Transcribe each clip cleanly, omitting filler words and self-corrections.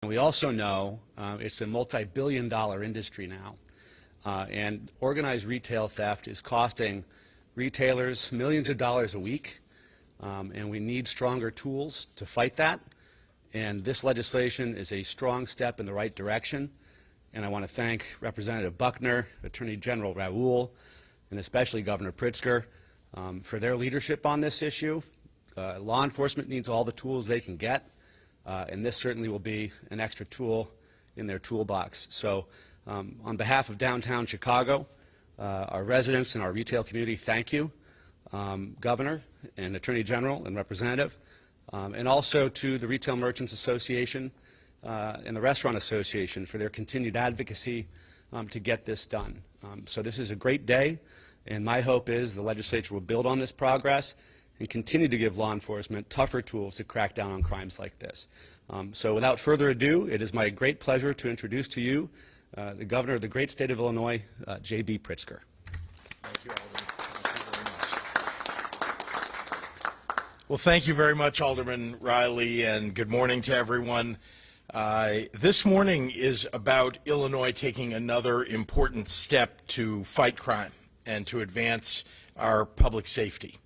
We also know it's a multi-billion-dollar industry now, and organized retail theft is costing retailers millions of dollars a week, and we need stronger tools to fight that. And this legislation is a strong step in the right direction. And I want to thank Representative Buckner, Attorney General Raoul, and especially Governor Pritzker for their leadership on this issue. Law enforcement needs all the tools they can get, and this certainly will be an extra tool in their toolbox. So on behalf of downtown Chicago, our residents and our retail community, thank you, Governor and Attorney General and Representative, and also to the Retail Merchants Association and the Restaurant Association for their continued advocacy to get this done. So this is a great day, and my hope is the legislature will build on this progress and continue to give law enforcement tougher tools to crack down on crimes like this. So without further ado, it is my great pleasure to introduce to you the Governor of the great state of Illinois, J.B. Pritzker. Thank you, Alderman. Thank you very much. Well, thank you very much, Alderman Riley, and good morning to everyone. This morning is about Illinois taking another important step to fight crime and to advance our public safety.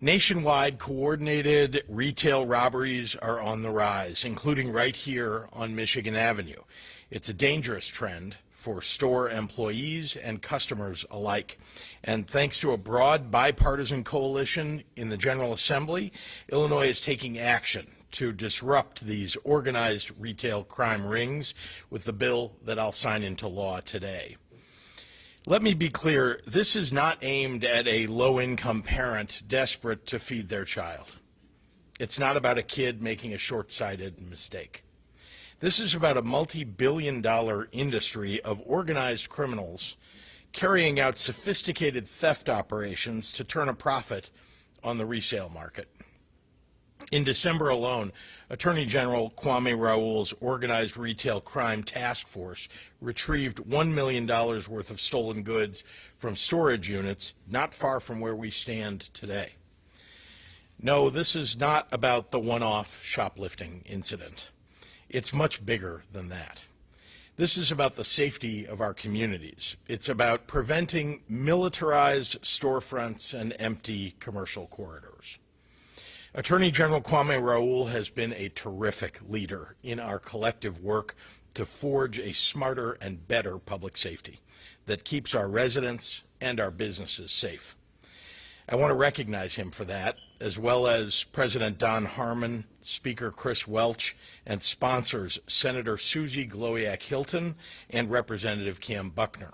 Nationwide, coordinated retail robberies are on the rise, including right here on Michigan Avenue. It's a dangerous trend for store employees and customers alike. And thanks to a broad bipartisan coalition in the General Assembly, Illinois is taking action to disrupt these organized retail crime rings with the bill that I'll sign into law today. Let me be clear, this is not aimed at a low-income parent desperate to feed their child. It's not about a kid making a short-sighted mistake. This is about a multi-billion-dollar industry of organized criminals carrying out sophisticated theft operations to turn a profit on the resale market. In December alone, Attorney General Kwame Raoul's Organized Retail Crime Task Force retrieved $1 million worth of stolen goods from storage units not far from where we stand today. No, this is not about the one-off shoplifting incident. It's much bigger than that. This is about the safety of our communities. It's about preventing militarized storefronts and empty commercial corridors. Attorney General Kwame Raoul has been a terrific leader in our collective work to forge a smarter and better public safety that keeps our residents and our businesses safe. I want to recognize him for that, as well as President Don Harmon, Speaker Chris Welch, and sponsors Senator Susie Glowiak-Hilton and Representative Cam Buckner.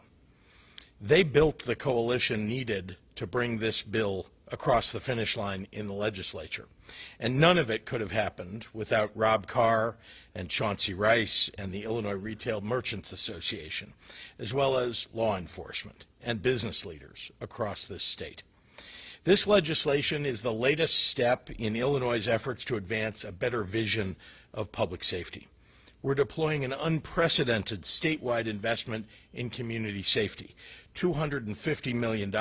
They built the coalition needed to bring this bill across the finish line in the legislature. And none of it could have happened without Rob Carr and Chauncey Rice and the Illinois Retail Merchants Association, as well as law enforcement and business leaders across this state. This legislation is the latest step in Illinois' efforts to advance a better vision of public safety. We're deploying an unprecedented statewide investment in community safety, $250 million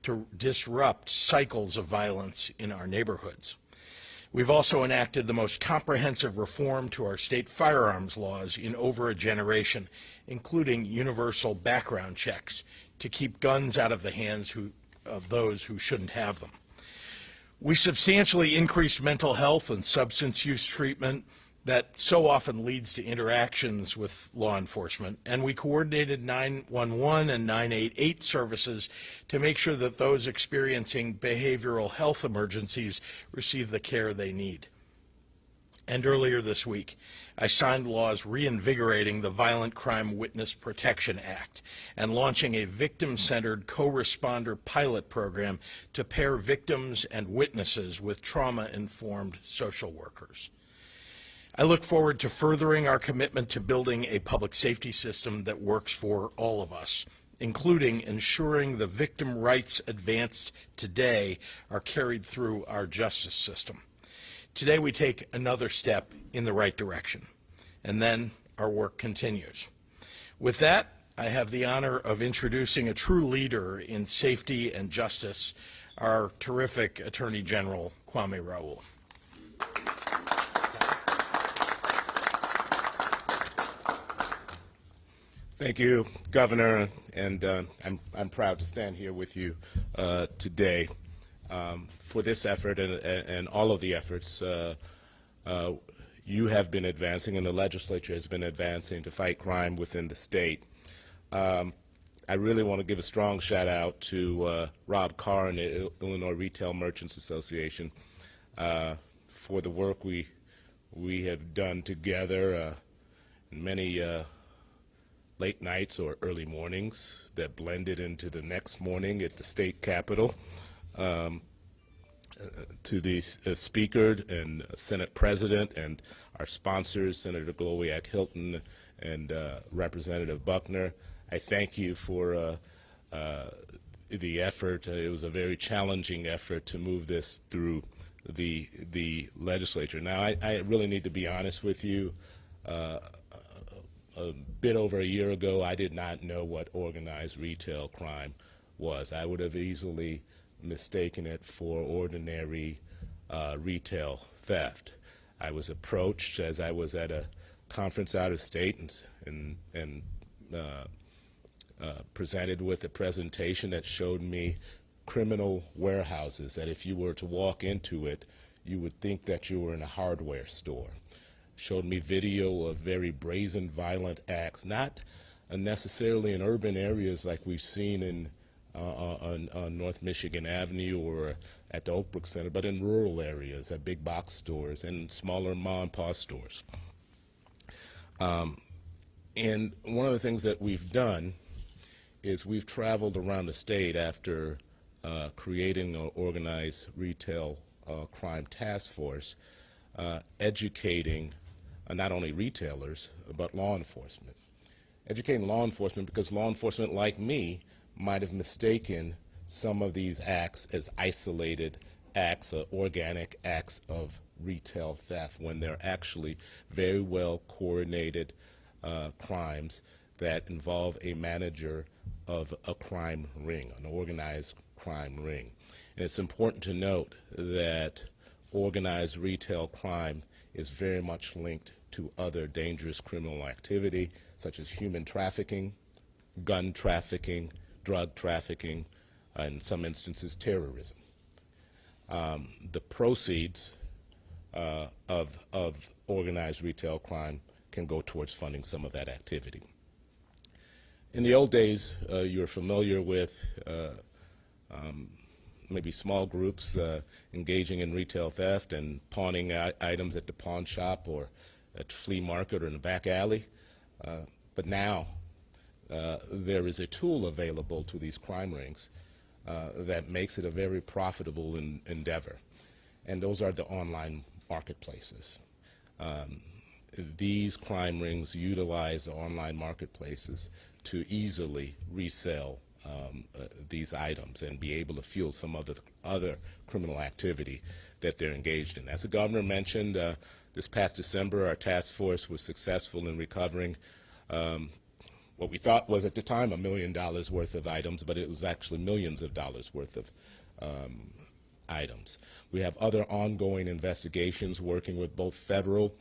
to disrupt cycles of violence in our neighborhoods. We've also enacted the most comprehensive reform to our state firearms laws in over a generation, including universal background checks to keep guns out of the hands of those who shouldn't have them. We substantially increased mental health and substance use treatment that so often leads to interactions with law enforcement, and we coordinated 911 and 988 services to make sure that those experiencing behavioral health emergencies receive the care they need. And earlier this week, I signed laws reinvigorating the Violent Crime Witness Protection Act and launching a victim-centered co-responder pilot program to pair victims and witnesses with trauma-informed social workers. I look forward to furthering our commitment to building a public safety system that works for all of us, including ensuring the victim rights advanced today are carried through our justice system. Today we take another step in the right direction, and then our work continues. With that, I have the honor of introducing a true leader in safety and justice, our terrific Attorney General, Kwame Raoul. Thank you, Governor, and I'm proud to stand here with you today for this effort and all of the efforts you have been advancing and the legislature has been advancing to fight crime within the state. I really want to give a strong shout out to Rob Carr and the Illinois Retail Merchants Association for the work we have done together in many late nights or early mornings that blended into the next morning at the state capitol. To the Speaker and Senate President and our sponsors, Senator Glowiak Hilton and Representative Buckner, I thank you for the effort. It was a very challenging effort to move this through the legislature. Now, I really need to be honest with you. A bit over a year ago, I did not know what organized retail crime was. I would have easily mistaken it for ordinary retail theft. I was approached as I was at a conference out of state and presented with a presentation that showed me criminal warehouses that if you were to walk into it, you would think that you were in a hardware store. Showed me video of very brazen, violent acts, not necessarily in urban areas like we've seen in on North Michigan Avenue or at the Oak Brook Center, but in rural areas at big box stores and smaller mom and pop stores. And one of the things that we've done is we've traveled around the state after creating an organized retail crime task force, educating not only retailers, but law enforcement. Educating law enforcement because law enforcement, like me, might have mistaken some of these acts as isolated acts, organic acts of retail theft, when they're actually very well coordinated crimes that involve a manager of a crime ring, an organized crime ring. And it's important to note that organized retail crime is very much linked to other dangerous criminal activity, such as human trafficking, gun trafficking, drug trafficking, in some instances terrorism. The proceeds of organized retail crime can go towards funding some of that activity. In the old days, you're familiar with maybe small groups engaging in retail theft and pawning items at the pawn shop or at the flea market or in the back alley. But now there is a tool available to these crime rings that makes it a very profitable endeavor, and those are the online marketplaces. These crime rings utilize the online marketplaces to easily resell these items and be able to fuel some other criminal activity that they're engaged in. As the governor mentioned, this past December, our task force was successful in recovering what we thought was at the time $1 million worth of items, but it was actually millions of dollars worth of items. We have other ongoing investigations working with both federal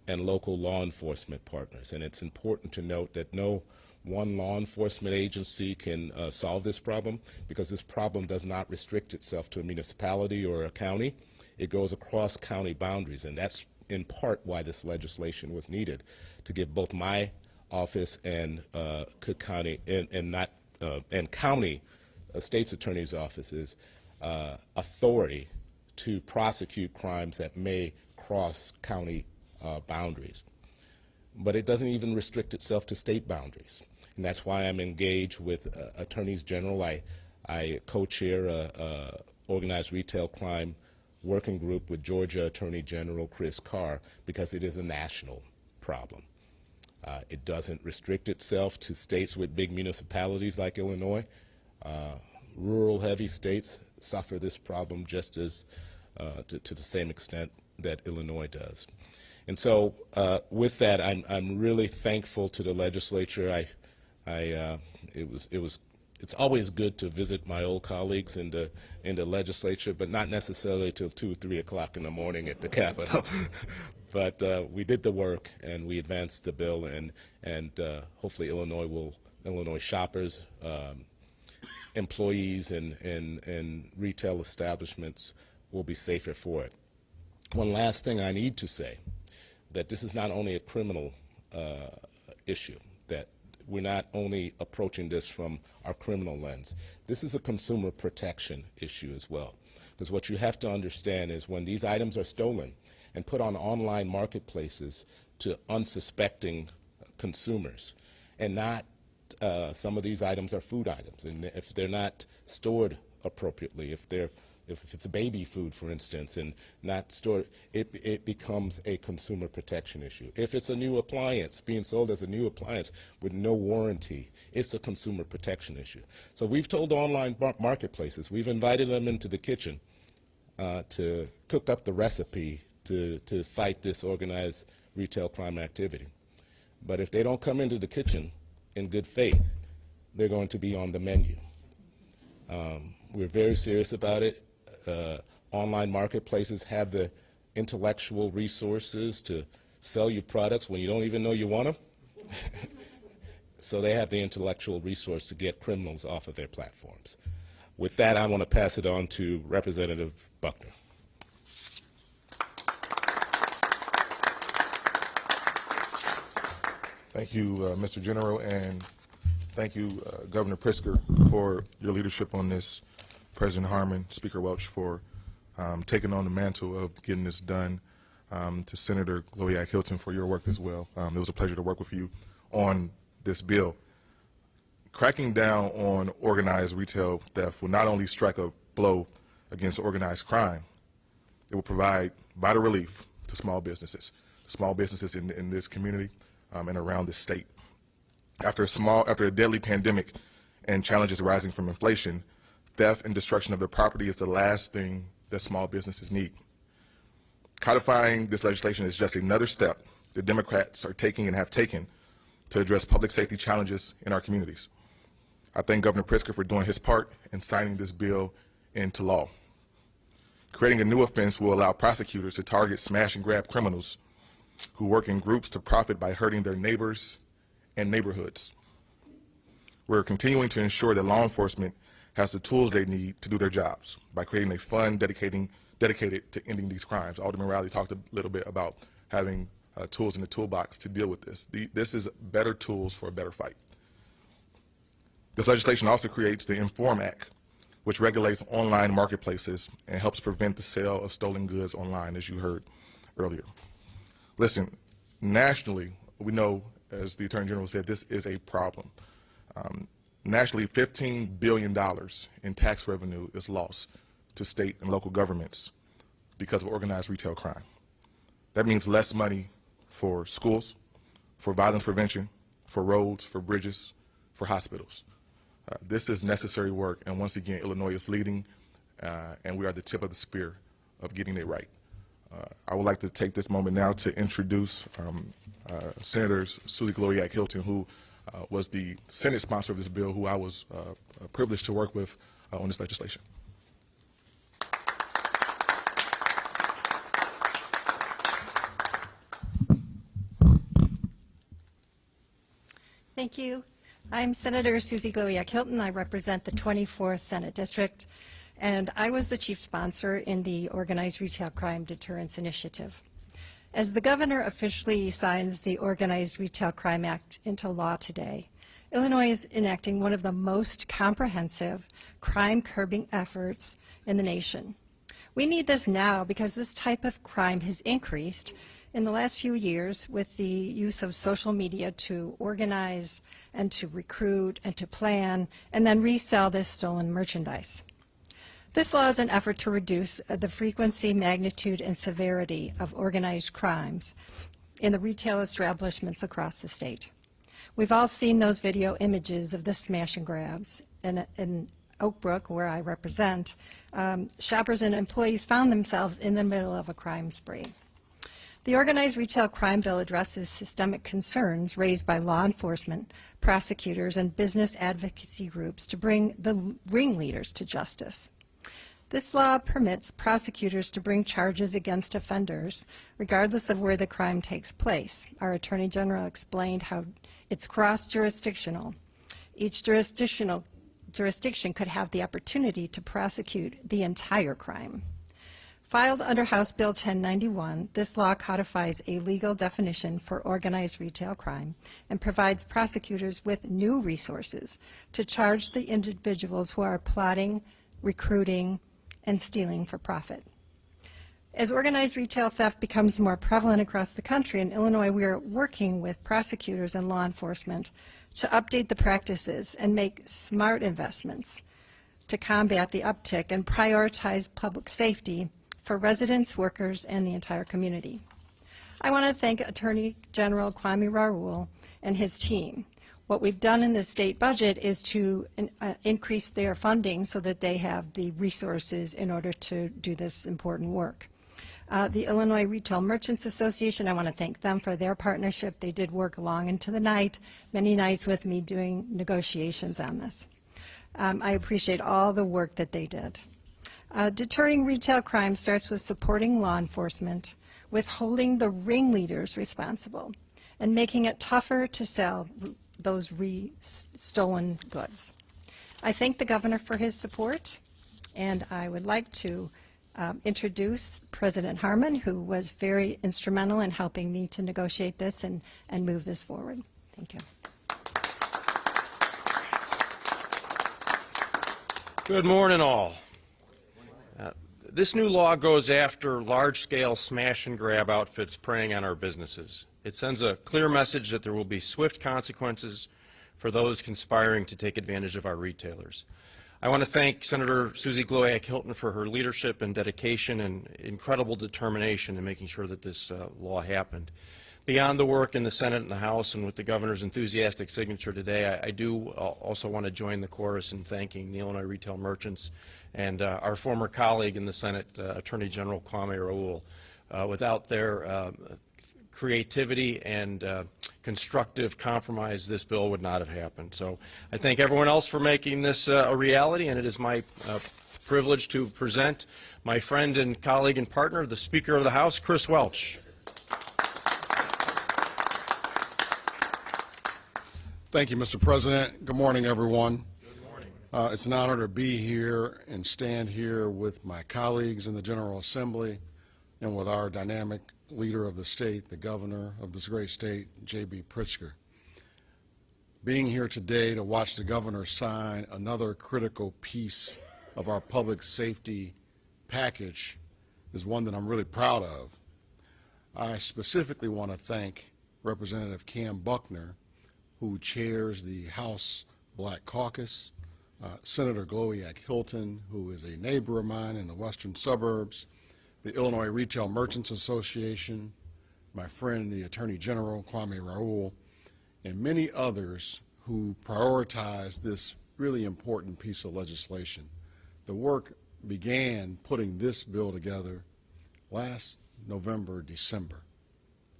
and local law enforcement partners, and it's important to note that no one law enforcement agency can solve this problem, because this problem does not restrict itself to a municipality or a county. It goes across county boundaries, and that's in part why this legislation was needed, to give both my office and Cook County and county state's attorney's offices authority to prosecute crimes that may cross county boundaries. But it doesn't even restrict itself to state boundaries, and that's why I'm engaged with attorneys general. I co-chair a organized retail crime working group with Georgia Attorney General Chris Carr, because it is a national problem. It doesn't restrict itself to states with big municipalities like Illinois. Rural heavy states suffer this problem just as to the same extent that Illinois does. And so with that, I'm really thankful to the legislature. It's always good to visit my old colleagues in the legislature, but not necessarily till 2 or 3 o'clock in the morning at the Capitol. but we did the work and we advanced the bill, and hopefully Illinois shoppers, employees, and retail establishments will be safer for it. One last thing I need to say, that this is not only a criminal issue, that we're not only approaching this from our criminal lens. This is a consumer protection issue as well. Because what you have to understand is when these items are stolen and put on online marketplaces to unsuspecting consumers, and not some of these items are food items, and if they're not stored appropriately, if it's baby food, for instance, and not stored, it becomes a consumer protection issue. If it's a new appliance being sold as a new appliance with no warranty, it's a consumer protection issue. So we've told online marketplaces, we've invited them into the kitchen to cook up the recipe to fight this organized retail crime activity. But if they don't come into the kitchen in good faith, they're going to be on the menu. We're very serious about it. Online marketplaces have the intellectual resources to sell you products when you don't even know you want them. So they have the intellectual resource to get criminals off of their platforms. With that, I want to pass it on to Representative Buckner. Thank you, Mr. General, and thank you, Governor Pritzker, for your leadership on this, President Harmon, Speaker Welch, for taking on the mantle of getting this done, to Senator Gloria Hilton for your work as well. It was a pleasure to work with you on this bill. Cracking down on organized retail theft will not only strike a blow against organized crime, it will provide vital relief to small businesses in this community and around the state. After a deadly pandemic and challenges arising from inflation, theft and destruction of their property is the last thing that small businesses need. Codifying this legislation is just another step the Democrats are taking and have taken to address public safety challenges in our communities. I thank Governor Pritzker for doing his part in signing this bill into law. Creating a new offense will allow prosecutors to target smash and grab criminals who work in groups to profit by hurting their neighbors and neighborhoods. We're continuing to ensure that law enforcement has the tools they need to do their jobs by creating a fund dedicated to ending these crimes. Alderman Riley talked a little bit about having tools in the toolbox to deal with this. This is better tools for a better fight. This legislation also creates the Inform Act, which regulates online marketplaces and helps prevent the sale of stolen goods online, as you heard earlier. Listen, nationally, we know, as the Attorney General said, this is a problem. Nationally, $15 billion in tax revenue is lost to state and local governments because of organized retail crime. That means less money for schools, for violence prevention, for roads, for bridges, for hospitals. This is necessary work, and once again, Illinois is leading, and we are the tip of the spear of getting it right. I would like to take this moment now to introduce Senator Susie Gloria Hilton, who was the Senate sponsor of this bill, who I was privileged to work with on this legislation. Thank you. I'm Senator Susie Gloria Hilton. I represent the 24th Senate District, and I was the chief sponsor in the Organized Retail Crime Deterrence Initiative. As the governor officially signs the Organized Retail Crime Act into law today, Illinois is enacting one of the most comprehensive crime curbing efforts in the nation. We need this now because this type of crime has increased in the last few years with the use of social media to organize and to recruit and to plan and then resell this stolen merchandise. This law is an effort to reduce the frequency, magnitude, and severity of organized crimes in the retail establishments across the state. We've all seen those video images of the smash and grabs. In Oak Brook, where I represent, shoppers and employees found themselves in the middle of a crime spree. The Organized Retail Crime Bill addresses systemic concerns raised by law enforcement, prosecutors, and business advocacy groups to bring the ringleaders to justice. This law permits prosecutors to bring charges against offenders regardless of where the crime takes place. Our Attorney General explained how it's cross-jurisdictional. Each jurisdiction could have the opportunity to prosecute the entire crime. Filed under House Bill 1091, this law codifies a legal definition for organized retail crime and provides prosecutors with new resources to charge the individuals who are plotting, recruiting, and stealing for profit. As organized retail theft becomes more prevalent across the country, in Illinois we are working with prosecutors and law enforcement to update the practices and make smart investments to combat the uptick and prioritize public safety for residents, workers, and the entire community. I want to thank Attorney General Kwame Raoul and his team. What we've done in the state budget is to increase their funding so that they have the resources in order to do this important work. The Illinois Retail Merchants Association, I want to thank them for their partnership. They did work long into the night, many nights with me doing negotiations on this. I appreciate all the work that they did. Deterring retail crime starts with supporting law enforcement, with holding the ringleaders responsible, and making it tougher to sell those stolen goods. I thank the governor for his support, and I would like to introduce President Harmon, who was very instrumental in helping me to negotiate this and move this forward. Thank you. Good morning, all. This new law goes after large-scale smash-and-grab outfits preying on our businesses. It sends a clear message that there will be swift consequences for those conspiring to take advantage of our retailers. I want to thank Senator Susie Glowiak Hilton for her leadership and dedication and incredible determination in making sure that this law happened. Beyond the work in the Senate and the House and with the governor's enthusiastic signature today, I do also want to join the chorus in thanking the Illinois retail merchants and our former colleague in the Senate, Attorney General Kwame Raoul. Without their creativity and constructive compromise, this bill would not have happened. So I thank everyone else for making this a reality, and it is my privilege to present my friend and colleague and partner, the Speaker of the House, Chris Welch. Thank you, Mr. President. Good morning, everyone. Good morning. It's an honor to be here and stand here with my colleagues in the General Assembly and with our dynamic leader of the state, the governor of this great state, J.B. Pritzker. Being here today to watch the governor sign another critical piece of our public safety package is one that I'm really proud of. I specifically want to thank Representative Cam Buckner, who chairs the House Black Caucus, Senator Glowiak Hilton, who is a neighbor of mine in the western suburbs, the Illinois Retail Merchants Association, my friend the Attorney General Kwame Raoul, and many others who prioritize this really important piece of legislation. The work began putting this bill together last November, December.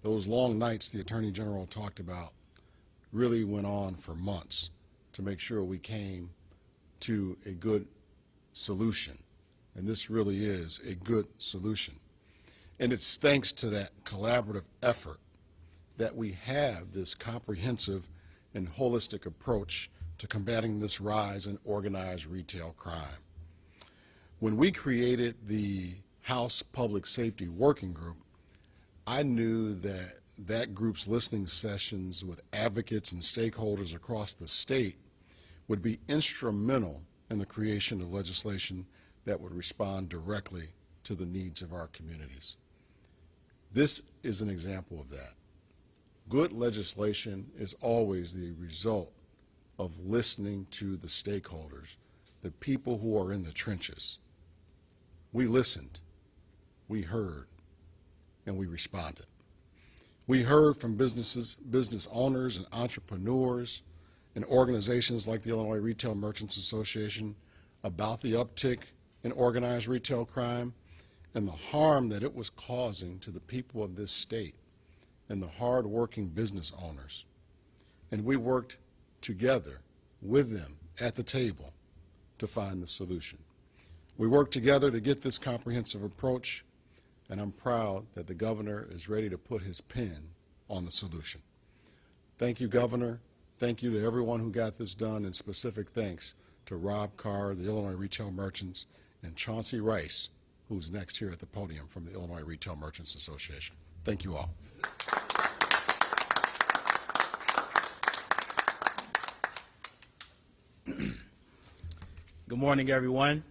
Those long nights the Attorney General talked about really went on for months to make sure we came to a good solution. And this really is a good solution. And it's thanks to that collaborative effort that we have this comprehensive and holistic approach to combating this rise in organized retail crime. When we created the House Public Safety Working Group, I knew that that group's listening sessions with advocates and stakeholders across the state would be instrumental in the creation of legislation that would respond directly to the needs of our communities. This is an example of that. Good legislation is always the result of listening to the stakeholders, the people who are in the trenches. We listened, we heard, and we responded. We heard from business owners and entrepreneurs and organizations like the Illinois Retail Merchants Association about the uptick in organized retail crime and the harm that it was causing to the people of this state and the hard-working business owners. And we worked together with them at the table to find the solution. We worked together to get this comprehensive approach, and I'm proud that the governor is ready to put his pen on the solution. Thank you, Governor. Thank you to everyone who got this done, and specific thanks to Rob Carr, the Illinois Retail Merchants, and Chauncey Rice, who's next here at the podium from the Illinois Retail Merchants Association. Thank you all. Good morning, everyone.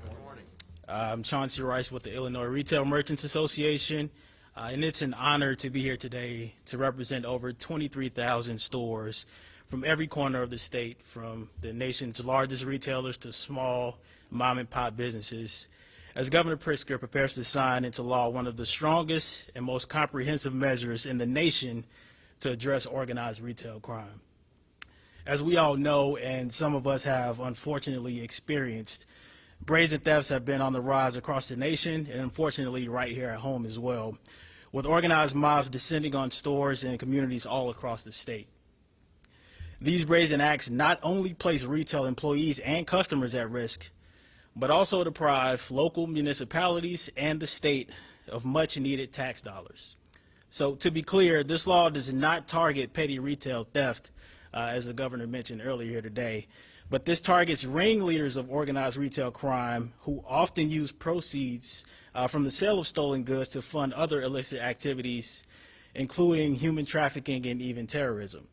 Good morning. I'm Chauncey Rice with the Illinois Retail Merchants Association, and it's an honor to be here today to represent over 23,000 stores from every corner of the state, from the nation's largest retailers to small mom-and-pop businesses, as Governor Pritzker prepares to sign into law one of the strongest and most comprehensive measures in the nation to address organized retail crime. As we all know, and some of us have unfortunately experienced, brazen thefts have been on the rise across the nation, and unfortunately right here at home as well, with organized mobs descending on stores and communities all across the state. These brazen acts not only place retail employees and customers at risk, but also deprive local municipalities and the state of much needed tax dollars. So to be clear, this law does not target petty retail theft, as the governor mentioned earlier here today, but this targets ringleaders of organized retail crime who often use proceeds from the sale of stolen goods to fund other illicit activities, including human trafficking and even terrorism.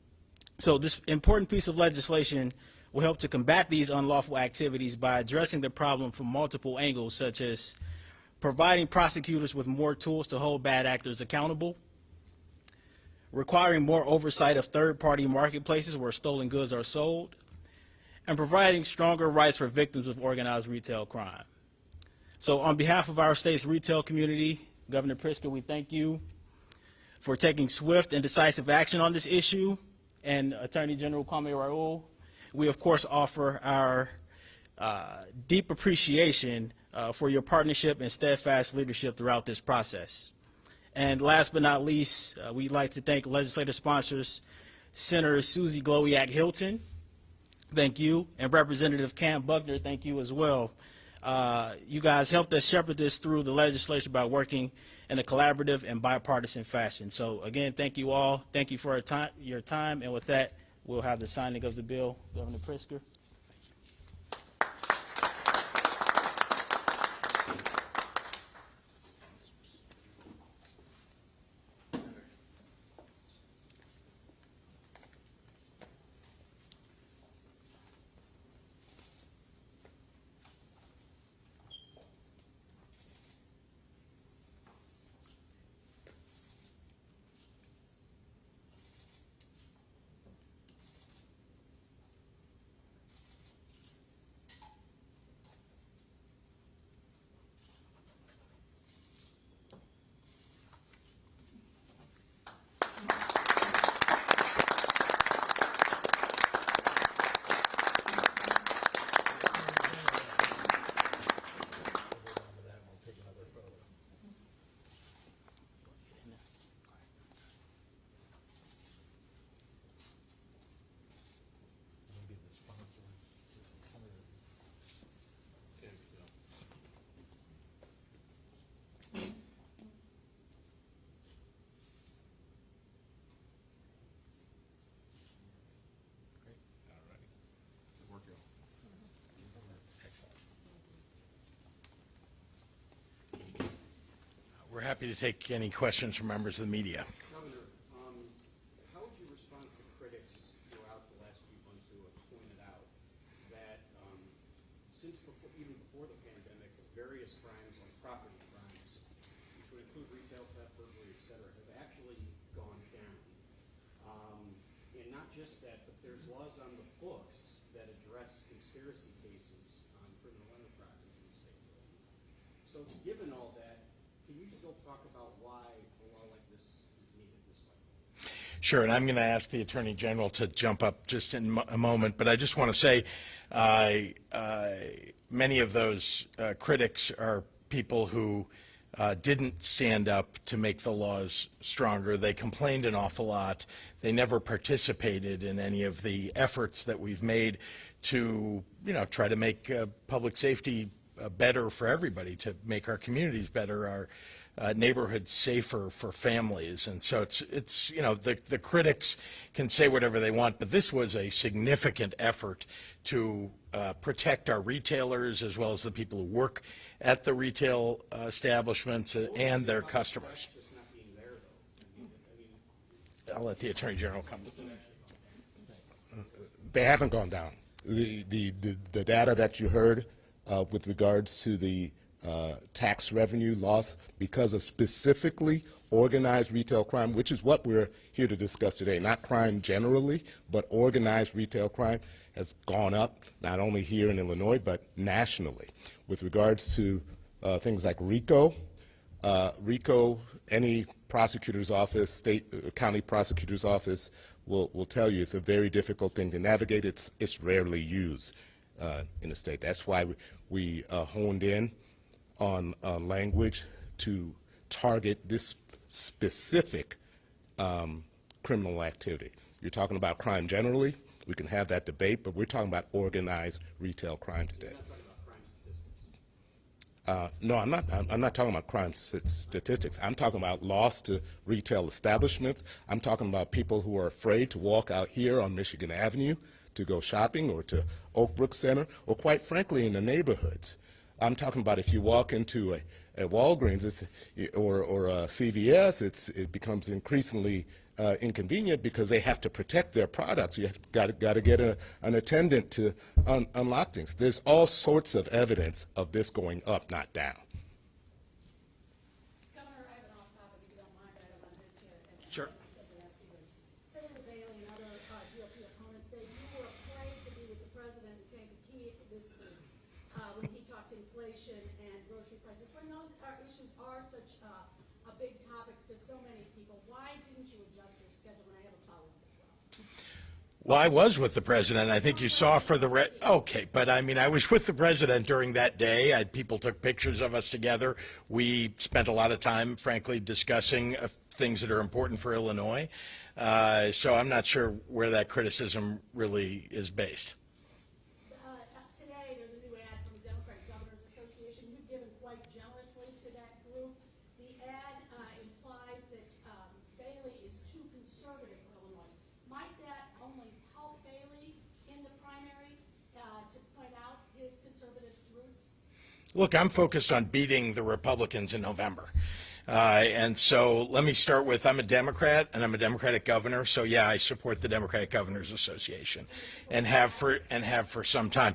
So this important piece of legislation will help to combat these unlawful activities by addressing the problem from multiple angles, such as providing prosecutors with more tools to hold bad actors accountable, requiring more oversight of third-party marketplaces where stolen goods are sold, and providing stronger rights for victims of organized retail crime. So on behalf of our state's retail community, Governor Pritzker, we thank you for taking swift and decisive action on this issue, and Attorney General Kwame Raoul, we of course offer our deep appreciation for your partnership and steadfast leadership throughout this process. And last but not least, we'd like to thank legislative sponsors, Senator Susie Glowiak-Hilton, thank you, and Representative Cam Buckner, thank you as well. You guys helped us shepherd this through the legislature by working in a collaborative and bipartisan fashion. So again, thank you all. Thank you for your time. And with that, we'll have the signing of the bill. Governor Pritzker. We're happy to take any questions from members of the media. Governor, how would you respond to critics throughout the last few months who have pointed out that even before the pandemic, various crimes like property crimes, which would include retail theft, burglary, et cetera, have actually gone down? And not just that, but there's laws on the books that address conspiracy cases on criminal enterprises in the state. So given all that, can you still talk about why a law like this is needed this way? Sure, and I'm going to ask the Attorney General to jump up just in a moment, but I just want to say many of those critics are people who didn't stand up to make the laws stronger. They complained an awful lot. They never participated in any of the efforts that we've made to, try to make public safety better for everybody, to make our communities better, our neighborhoods safer for families. And so it's you know, the critics can say whatever they want, but this was a significant effort to protect our retailers as well as the people who work at the retail establishments and their customers. I'll let the Attorney General come. They haven't gone down. The data that you heard with regards to the tax revenue loss because of specifically organized retail crime, which is what we're here to discuss today, not crime generally, but organized retail crime has gone up, not only here in Illinois, but nationally. With regards to things like RICO, any prosecutor's office, state, county prosecutor's office will tell you it's a very difficult thing to navigate. It's rarely used in the state. That's why we honed in on language to target this specific criminal activity. You're talking about crime generally. We can have that debate, but we're talking about organized retail crime today. No, I'm not talking about crime statistics. I'm talking about loss to retail establishments. I'm talking about people who are afraid to walk out here on Michigan Avenue to go shopping, or to Oak Brook Center, or quite frankly in the neighborhoods. I'm talking about if you walk into a Walgreens or a CVS, it becomes increasingly inconvenient because they have to protect their products. You have got to get an attendant to unlock things. There's all sorts of evidence of this going up, not down. Governor, I have an off-topic, if you don't mind, item on this here. Sure. Senator Bailey and other GOP opponents say you were afraid to be with the president who came to Kiev this week when he talked inflation and grocery prices. When those issues are such a big topic to so many people, why didn't you adjust your schedule? And I have a follow-up as well. Well, I was with the president. I think you saw for the okay, but I mean, I was with the president during that day. People took pictures of us together. We spent a lot of time, frankly, discussing things that are important for Illinois. So I'm not sure where that criticism really is based. Today, there's a new ad from the Democratic Governors Association. You've given quite generously to that group. The ad implies that Bailey is too conservative for Illinois. Might that only help Bailey in the primary to point out his conservative roots? Look, I'm focused on beating the Republicans in November. And so let me start with, I'm a Democrat and I'm a Democratic governor. So yeah, I support the Democratic Governors Association and have for some time.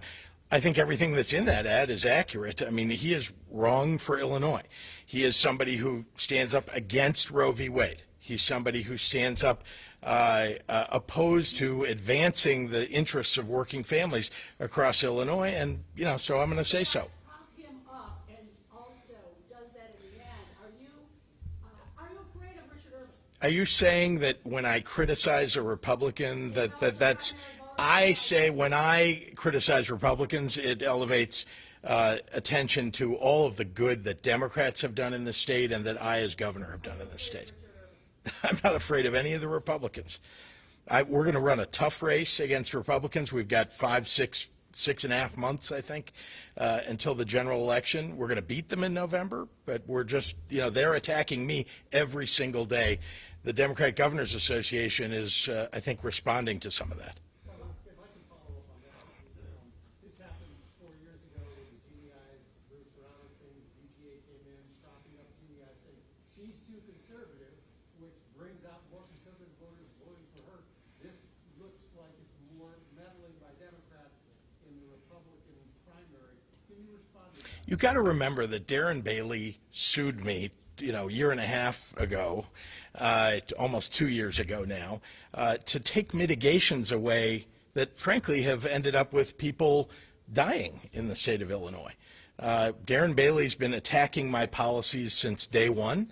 I think everything that's in that ad is accurate. I mean, he is wrong for Illinois. He is somebody who stands up against Roe v. Wade. He's somebody who stands up opposed to advancing the interests of working families across Illinois. And, you know, so I'm going to say so. Prop him up and also does that in the end. Are you afraid of Richard Irvin? Are you saying that when I criticize a Republican that's I say when I criticize Republicans, it elevates attention to all of the good that Democrats have done in the state and that I as governor have done in the state? I'm not afraid of any of the Republicans. We're going to run a tough race against Republicans. We've got 6.5 months, I think, until the general election. We're going to beat them in November, but we're just, you know, they're attacking me every single day. The Democratic Governors Association is, I think, responding to some of that. If I can follow up on that, this happened 4 years ago with the GEI's Bruce Rauner thing. The DGA came in, propping up GEI, saying she's too conservative, which brings out more conservative voters voting for her. This looks like it's more meddling by Democrats in the Republican primary. Can you respond to that? You got to remember that Darren Bailey sued me, you know, a year and a half ago, almost 2 years ago now, to take mitigations away that frankly have ended up with people dying in the state of Illinois. Darren Bailey's been attacking my policies since day one.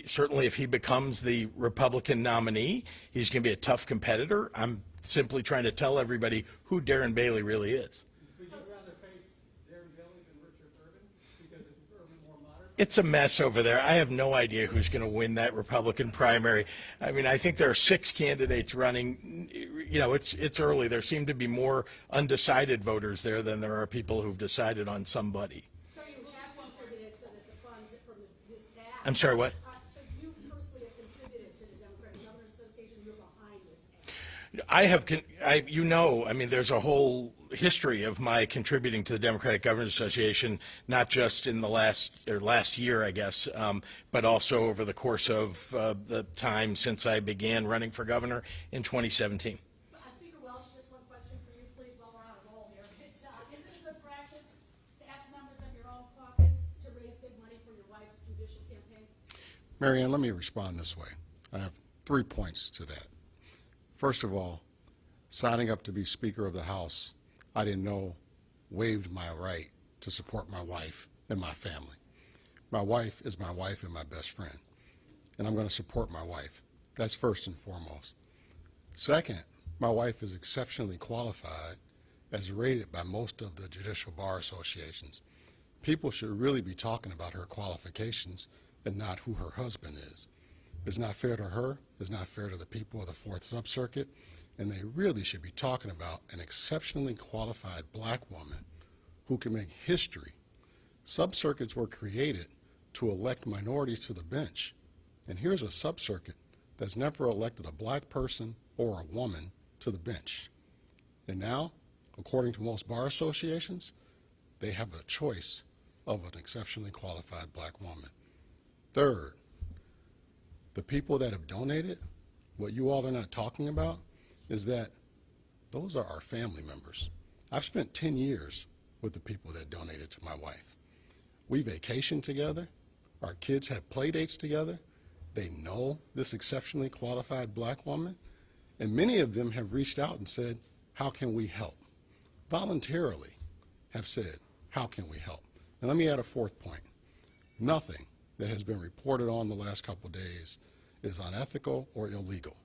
Certainly if he becomes the Republican nominee, he's going to be a tough competitor. I'm simply trying to tell everybody who Darren Bailey really is. Would you rather face Darren Bailey than Richard Irvin? Because is Irvin more moderate? It's a mess over there. I have no idea who's going to win that Republican primary. I mean, I think there are 6 candidates running. it's early. There seem to be more undecided voters there than there are people who've decided on somebody. So you have contributed so that the funds from this ad. I'm sorry, what? So you personally have contributed to the Democratic Governors Association. You're behind this ad. I have, I mean, there's a whole history of my contributing to the Democratic Governors Association, not just in the last year, I guess, but also over the course of the time since I began running for governor in 2017. Speaker Welch, just one question for you, please, while we're on a roll here. Is it good practice to ask members of your own caucus to raise big money for your wife's judicial campaign? Marianne, let me respond this way. I have 3 points to that. First of all, signing up to be Speaker of the House, I didn't know waived my right to support my wife and my family. My wife is my wife and my best friend, and I'm going to support my wife. That's first and foremost. Second, my wife is exceptionally qualified as rated by most of the judicial bar associations. People should really be talking about her qualifications and not who her husband is. It's not fair to her, it's not fair to the people of the Fourth Sub-Circuit, and they really should be talking about an exceptionally qualified black woman who can make history. Sub-circuits were created to elect minorities to the bench, and here's a sub-circuit that's never elected a black person or a woman to the bench. And now, according to most bar associations, they have a choice of an exceptionally qualified black woman. Third, the people that have donated, what you all are not talking about is that those are our family members. I've spent 10 years with the people that donated to my wife. We vacationed together. Our kids had play dates together. They know this exceptionally qualified black woman, and many of them have reached out and said, how can we help? Voluntarily have said, how can we help? And let me add a fourth point. Nothing that has been reported on the last couple of days is unethical or illegal.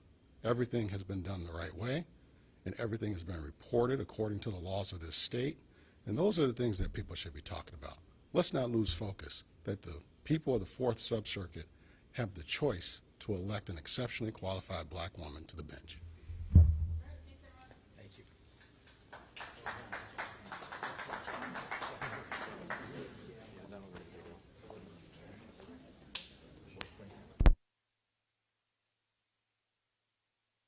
Everything has been done the right way, and everything has been reported according to the laws of this state, and those are the things that people should be talking about. Let's not lose focus that the people of the Fourth Sub-Circuit have the choice to elect an exceptionally qualified black woman to the bench.